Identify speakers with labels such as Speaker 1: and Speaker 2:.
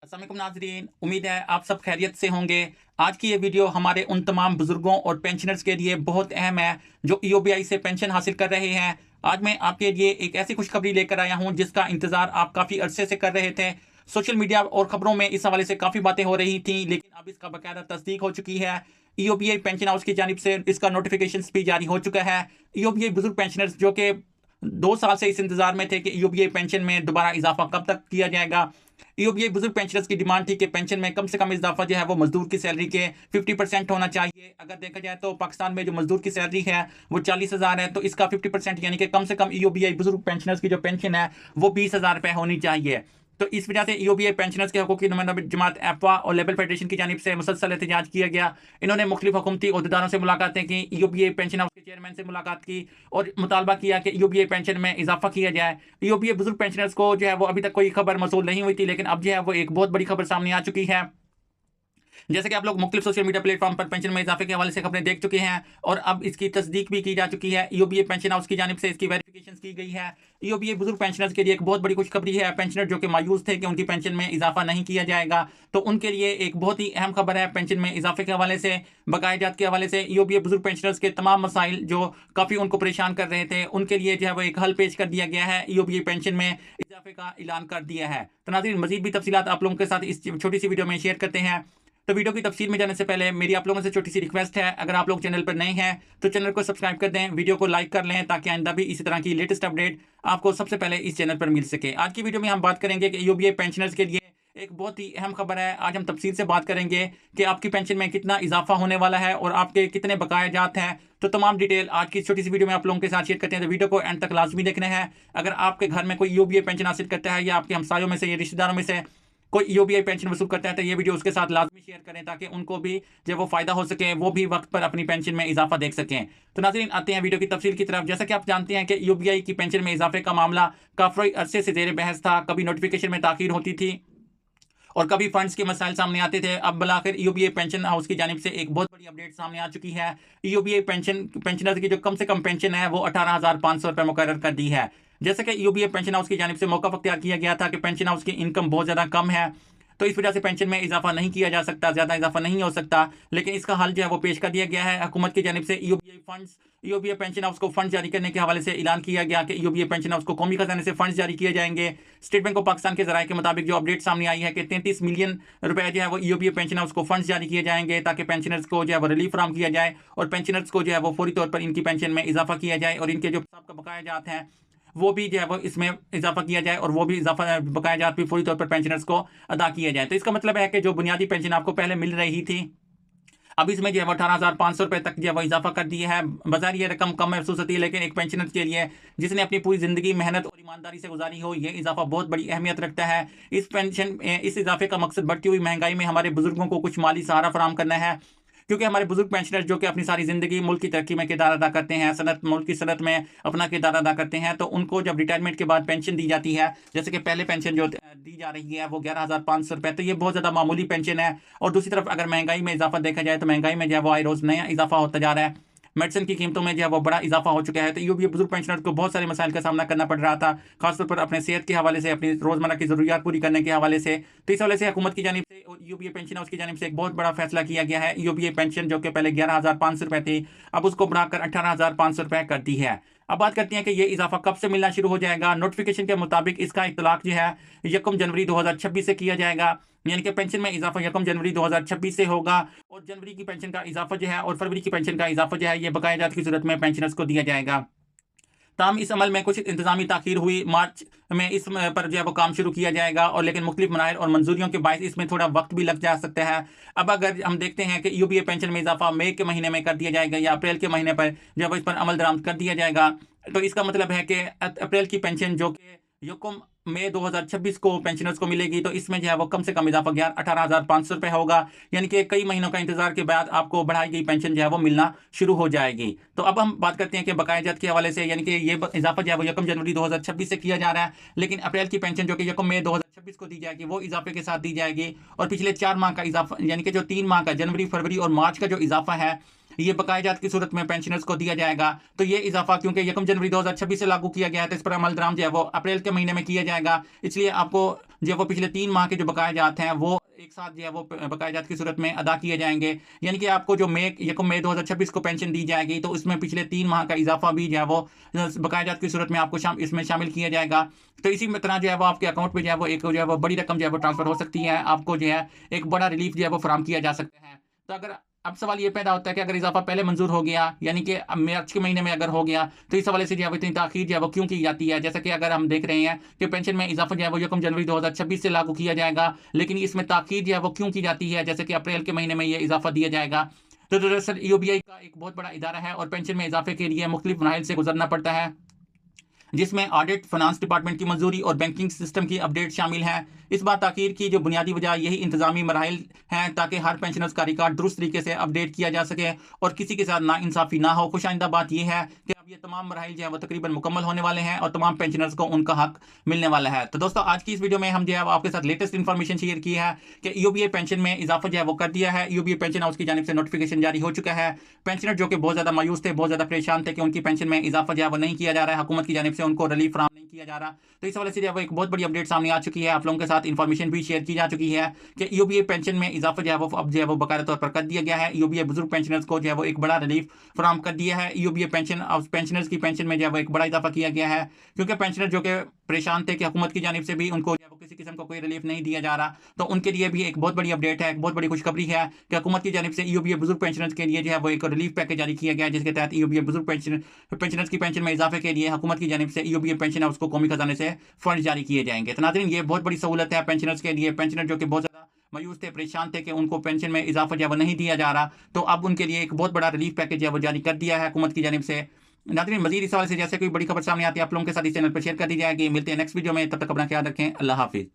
Speaker 1: अस्सलाम वालेकुम नाज़रीन, उम्मीद है आप सब खैरियत से होंगे। आज की ये वीडियो हमारे उन तमाम बुजुर्गों और पेंशनर्स के लिए बहुत अहम है जो ईओबीआई से पेंशन हासिल कर रहे हैं। आज मैं आपके लिए एक ऐसी खुशखबरी लेकर आया हूं जिसका इंतजार आप काफी अरसे से कर रहे थे। सोशल मीडिया और खबरों में इस हवाले से काफी बातें हो रही थी, लेकिन अब इसका बाकायदा तस्दीक हो चुकी है। ईओबीआई पेंशन हाउस की जानिब से इसका नोटिफिकेशन भी जारी हो चुका है। ईओबीआई बुजुर्ग पेंशनर्स जो कि 2 साल से इस इंतजार में थे कि ईओबीआई पेंशन में दोबारा इजाफा कब तक किया जाएगा। ईओबीआई बुजुर्ग पेंशनर्स की डिमांड थी कि पेंशन में कम से कम इजाफा जो है वो मजदूर की सैलरी के 50% होना चाहिए। अगर देखा जाए तो पाकिस्तान में जो मजदूर की सैलरी है वो 40,000 है, तो इसका 50% यानी कि कम से कम ईओबीआई बुजुर्ग पेंशनर्स की जो पेंशन है वो 20,000 रुपए होनी चाहिए। तो इस वजह से ईओबीआई पेंशनर्स के हकूक़ की नुमाइंदा जमात एफवा और लेबर फेडरेशन की जानिब से मुसलसल एहतजाज किया गया। इन्होंने मुख्तलिफ हुकूमती अहदेदारों से मुलाकातें की, ईओबीआई पेंशन हाउस के चेयरमैन से मुलाकात की और मुतालबा किया कि ईओबीआई पेंशन में इजाफा किया जाए। ईओबीआई बुजुर्ग पेंशनर्स को जो है वो अभी तक कोई खबर मौसूल नहीं हुई थी, लेकिन अब जो है वो एक बहुत बड़ी खबर सामने आ चुकी है। जैसे कि आप लोग मुख्तलिफ सोशल मीडिया प्लेटफॉर्म पर पेंशन में इजाफे के हवाले से खबरें देख चुके हैं और अब इसकी तस्दीक भी की जा चुकी है। ईओबीआई पेंशन हाउस की जानिब से इसकी वेरिफिकेशन की गई है। ईओबीआई बुजुर्ग पेंशनर्स के लिए एक बहुत बड़ी खुशखबरी है। पेंशनर जो कि मायूस थे कि उनकी पेंशन में इजाफा नहीं किया जाएगा, तो उनके लिए एक बहुत ही अहम खबर है। पेंशन में इजाफे के हवाले से, बकाया जात के हवाले से ईओबीआई बुजुर्ग पेंशनर्स के तमाम मसाइल जो काफ़ी उनको परेशान कर रहे थे, उनके लिए जो है वो एक हल पेश कर दिया गया है। ईओबीआई पेंशन में इजाफे का ऐलान कर दिया है। तो नाज़रीन, मजीद भी तफसीलात आप लोगों के साथ इस छोटी सी वीडियो में शेयर करते हैं। तो वीडियो की तफसील में जाने से पहले मेरी आप लोगों से छोटी सी रिक्वेस्ट है, अगर आप लोग चैनल पर नए हैं तो चैनल को सब्सक्राइब कर दें, वीडियो को लाइक कर लें ताकि आइंदा भी इसी तरह की लेटेस्ट अपडेट आपको सबसे पहले इस चैनल पर मिल सके। आज की वीडियो में हम बात करेंगे कि ईओबीआई पेंशनर्स के लिए एक बहुत ही अहम खबर है। आज हम तफसील से बात करेंगे कि आपकी पेंशन में कितना इजाफा होने वाला है और आपके कितने बकाया जात हैं। तो तमाम डिटेल आज की छोटी सी वीडियो में आप लोगों के साथ शेयर करते हैं, तो वीडियो को एंड तक लाजमी देखना है। अगर आपके घर में कोई ईओबीआई पेंशन हासिल करता है या आपके हमसायों में से या रिश्तेदारों में से कोई ईओबीआई पेंशन वसूल करता है, तो ये वीडियो उसके साथ लाजमी शेयर करें ताकि उनको भी जब वो फायदा हो सके, वो भी वक्त पर अपनी पेंशन में इजाफा देख सकें। तो नाज़रीन, आते हैं वीडियो की तफसील की तरफ। जैसा कि आप जानते हैं कि ईओबीआई की पेंशन में इजाफे का मामला काफ़ी अरसे से ज़ेर बहस था। कभी नोटिफिकेशन में ताखीर होती थी और कभी फंड्स के मसाइल सामने आते थे। अब बुलाकर ईओबीआई पेंशन हाउस की जानिब से एक बहुत बड़ी अपडेट सामने आ चुकी है। ईओबीआई पेंशनर्स की जो कम से कम पेंशन है वो 18,500 रुपये मुकर्रर कर दी है। जैसे कि ईओबीआई पेंशन हाउस की जानिब से मौका अख्तियार किया गया था कि पेंशन हाउस की इनकम बहुत ज़्यादा कम है, तो इस वजह से पेंशन में इजाफा नहीं किया जा सकता, ज़्यादा इजाफा नहीं हो सकता। लेकिन इसका हल जो है वो पेश कर दिया गया है हुकूमत की जानिब से। ईओबीआई पेंशन हाउस को फंड जारी करने के हवाले से ऐलान किया गया कि ईओबीआई पेंशन हाउस को कौमी खजाने से फंड जारी किए जाएंगे। स्टेट बैंक ऑफ पाकिस्तान के जराये के मुताबिक जो अपडेट सामने आई है कि 33 मिलियन रुपए जो है वो ईओबीआई पेंशन हाउस को फंड जारी किए जाएंगे ताकि पेंशनर्स को जो है वो रिलीफ फराम किया जाए और पेंशनर्स को जो है वो फौरी तौर पर इनकी पेंशन में इजाफा किया जाए और इनके जो सबका बकाया जात हैं वो भी जो है वो इसमें इजाफा किया जाए और वो भी इजाफा बकाया जात भी फौरी तौर पर पेंशनर्स को अदा किया जाए। तो इसका मतलब है कि जो बुनियादी पेंशन आपको पहले मिल रही थी, अब इसमें जो है वो 18,500 रुपये तक जो है वो इजाफा कर दिया है। बाजार ये रकम कम महसूस होती है, लेकिन एक पेंशनर के लिए जिसने अपनी पूरी ज़िंदगी मेहनत और ईमानदारी से गुजारी हो, ये इजाफा बहुत बड़ी अहमियत रखता है। इस इजाफे का मकसद बढ़ती हुई महंगाई में हमारे बुजुर्गों को कुछ माली सहारा फराम करना है, क्योंकि हमारे बुजुर्ग पेंशनर्स जो कि अपनी सारी ज़िंदगी मुल्क की तरक्की में किरदार अदा करते हैं, मुल्क की सनत में अपना किरदार अदा करते हैं, तो उनको जब रिटायरमेंट के बाद पेंशन दी जाती है, जैसे कि पहले पेंशन जो दी जा रही है वो 11,500 रुपये, तो ये बहुत ज़्यादा मामूली पेंशन है। और दूसरी तरफ अगर महंगाई में इजाफा देखा जाए तो महंगाई में जो है वो आए रोज़ नया इजाफा होता जा रहा है। मेडिसिन की कीमतों में जो है वो बड़ा इजाफा हो चुका है। तो यूपी बुजुर्ग पेंशनर्स को बहुत सारे मसाइल का सामना करना पड़ रहा था, खासतौर पर अपने सेहत के हवाले से, अपनी रोज़मर्रा की ज़रूरियात पूरी करने के हवाले से। तो इस हवाले से हुकूमत की जानिब से और यूपीए पेंशन हाउस की जानिब से एक बहुत बड़ा फैसला किया गया है। यूपीए पेंशन जो कि पहले 11,500 रुपये थी, अब उसको बढ़ाकर 18,500 रुपये कर दी है। अब बात करते हैं कि ये इजाफा कब से मिलना शुरू हो जाएगा। नोटिफिकेशन के मुताबिक इसका इतलाक जो है 1 जनवरी 2026 से किया जाएगा, यानी कि पेंशन में इजाफा 1 जनवरी 2026 से होगा और जनवरी की पेंशन का इजाफा जो है और फरवरी की पेंशन का इजाफा जो है ये बकाया जात की सूरत में पेंशनर्स को दिया जाएगा। ताहम इस अमल में कुछ इंतजामी ताखीर हुई, मार्च में इस पर जो है वो काम शुरू किया जाएगा और लेकिन मुख्तलिफ मनाहिल और मंजूरियों के बायस इसमें थोड़ा वक्त भी लग जा सकता है। अब अगर हम देखते हैं कि यूपीए पेंशन में इजाफा मई के महीने में कर दिया जाएगा या अप्रैल के महीने पर जब इस पर अमल दरामद कर दिया जाएगा, तो इसका मतलब है कि अप्रैल की पेंशन जो कि यकम मई 2026 को पेंशनर्स को मिलेगी, तो इसमें जो है वो कम से कम इजाफा 18,500 रुपये होगा, यानी कि कई महीनों का इंतजार के बाद आपको बढ़ाई गई पेंशन जो है वो मिलना शुरू हो जाएगी। तो अब हम बात करते हैं कि बकाया जात के हवाले से, यानी कि ये इजाफा जो है वो 1 जनवरी 2026 से किया जा रहा है, लेकिन अप्रैल की पेंशन जो कि 1 मई 2026 को दी जाएगी वो इजाफे के साथ दी जाएगी और पिछले 4 माह का इजाफा, यानी कि जो 3 माह का जनवरी, फरवरी और मार्च का जो इजाफा है ये बकायजात की सूरत में पेंशनर्स को दिया जाएगा। तो ये इजाफा क्योंकि 1 जनवरी 2026 से लागू किया गया है, तो इस पर अमल दरामद जो है वो अप्रैल के महीने में किया जाएगा। इसलिए आपको जो वो पिछले 3 माह के जो बकायजात हैं वो एक साथ जो है वो बकायजात की सूरत में अदा किए जाएंगे। यानी कि आपको जो मई 2026 को पेंशन दी जाएगी, तो उसमें पिछले 3 माह का इजाफा भी जो है वो बकायजात की सूरत में आपको इसमें शामिल किया जाएगा। तो इसी तरह जो है वो आपके अकाउंट पे जो है वो एक जो है वो बड़ी रकम जो है वो ट्रांसफर हो सकती है, आपको जो है एक बड़ा रिलीफ जो है वो फराहम किया जा सकता है। तो अगर अब सवाल ये पैदा होता है कि अगर इजाफा पहले मंजूर हो गया, यानी कि मार्च के महीने में अगर हो गया, तो इस हवाले से जो है इतनी ताखीर जो है वो क्यों की जाती है। जैसा कि अगर हम देख रहे हैं कि पेंशन में इजाफा जो है वो 1 जनवरी 2026 से लागू किया जाएगा, लेकिन इसमें ताखीर जो है वो क्यों की जाती है, जैसे कि अप्रैल के महीने में ये इजाफा दिया जाएगा। तो दरअसल ईओबीआई का एक बहुत बड़ा इदारा है और पेंशन में इजाफे के लिए मुख्तलिफ मराहिल से गुजरना पड़ता है, जिसमें ऑडिट, फाइनेंस डिपार्टमेंट की मंजूरी और बैंकिंग सिस्टम की अपडेट शामिल है। इस बार ताखीर की जो बुनियादी वजह यही इंतजामी मराहिल हैं, ताकि हर पेंशनर्स का रिकॉर्ड दुरुस्त तरीके से अपडेट किया जा सके और किसी के साथ नाइंसाफी ना हो। खुशाइंदा बात यह है कि अब ये तमाम मराहिल जो है वो तकरीबन मुकम्मल होने वाले हैं और तमाम पेंशनर्स को उनका हक मिलने वाला है। तो दोस्तों, आज की इस वीडियो में हम जो है आपके साथ लेटेस्ट इन्फॉर्मेशन शेयर की है कि ईओबीआई पेंशन में इजाफा जो है वो कर दिया है। ईओबीआई पेंशन हाउस की जानिब से नोटिफिकेशन जारी हो चुका है। पेंशनर जो कि बहुत ज्यादा मायूस थे, बहुत ज्यादा परेशान थे कि उनकी पेंशन में इजाफा जो है वो नहीं किया जा रहा है, हुकूमत की जानिब से उनको रिलीफ फराहम नहीं किया जा रहा। तो इस वजह से जो है एक बहुत बड़ी अपडेट सामने आ चुकी है। आप लोगों के साथ इन्फॉर्मेशन भी शेयर की जा चुकी है कि ईओबीआई पेंशन में इजाफा जो है वो अब जो है वो बाकायदा तौर पर कर दिया गया है। ईओबीआई बुजुर्ग पेंशनर्स को जो है वो एक बड़ा रिलीफ फराहम कर दिया है। ईओबीआई पेंशन पेंशनर्स की पेंशन में जो है वो एक बड़ा इजाफा किया गया है, क्योंकि पेंशनर जो कि परेशान थे कि हुकूमत की जानिब से भी उनको किसी किस्म का कोई रिलीफ नहीं दिया जा रहा, तो उनके लिए भी एक बहुत बड़ी अपडेट है, एक बहुत बड़ी खुशखबरी है कि हुकूमत की जानिब से ईओबीआई बुजुर्ग पेंशनर्स के लिए जो है वो एक रिलीफ पैकेज जारी किया गया है, जिसके तहत ईओबीआई बुजुर्ग पेंशनर्स की पेंशन में इजाफे के लिए हुकूमत की जानिब से ईओबीआई पेंशन हाउस को कौमी खजाने से फंड जारी किए जाएंगे। तो नाज़रीन, ये बहुत बड़ी सहूलत है पेंशनर्स के लिए। पेंशनर जो कि बहुत ज़्यादा मायूस थे, परेशान थे कि उनको पेंशन में इजाफा जो है वो नहीं दिया जा रहा, तो अब उनके लिए एक बहुत बड़ा रिलीफ पैकेज है वो जारी कर दिया है हुकूमत की जानिब से। नाज़रीन, मज़ीद इस सवाल से जैसे कोई बड़ी खबर सामने आती है, आप लोगों के साथ इस चैनल पर शेयर कर दी जाएगी। मिलते हैं नेक्स्ट वीडियो में, तब तक अपना ख्याल रखें। अल्लाह हाफिज़।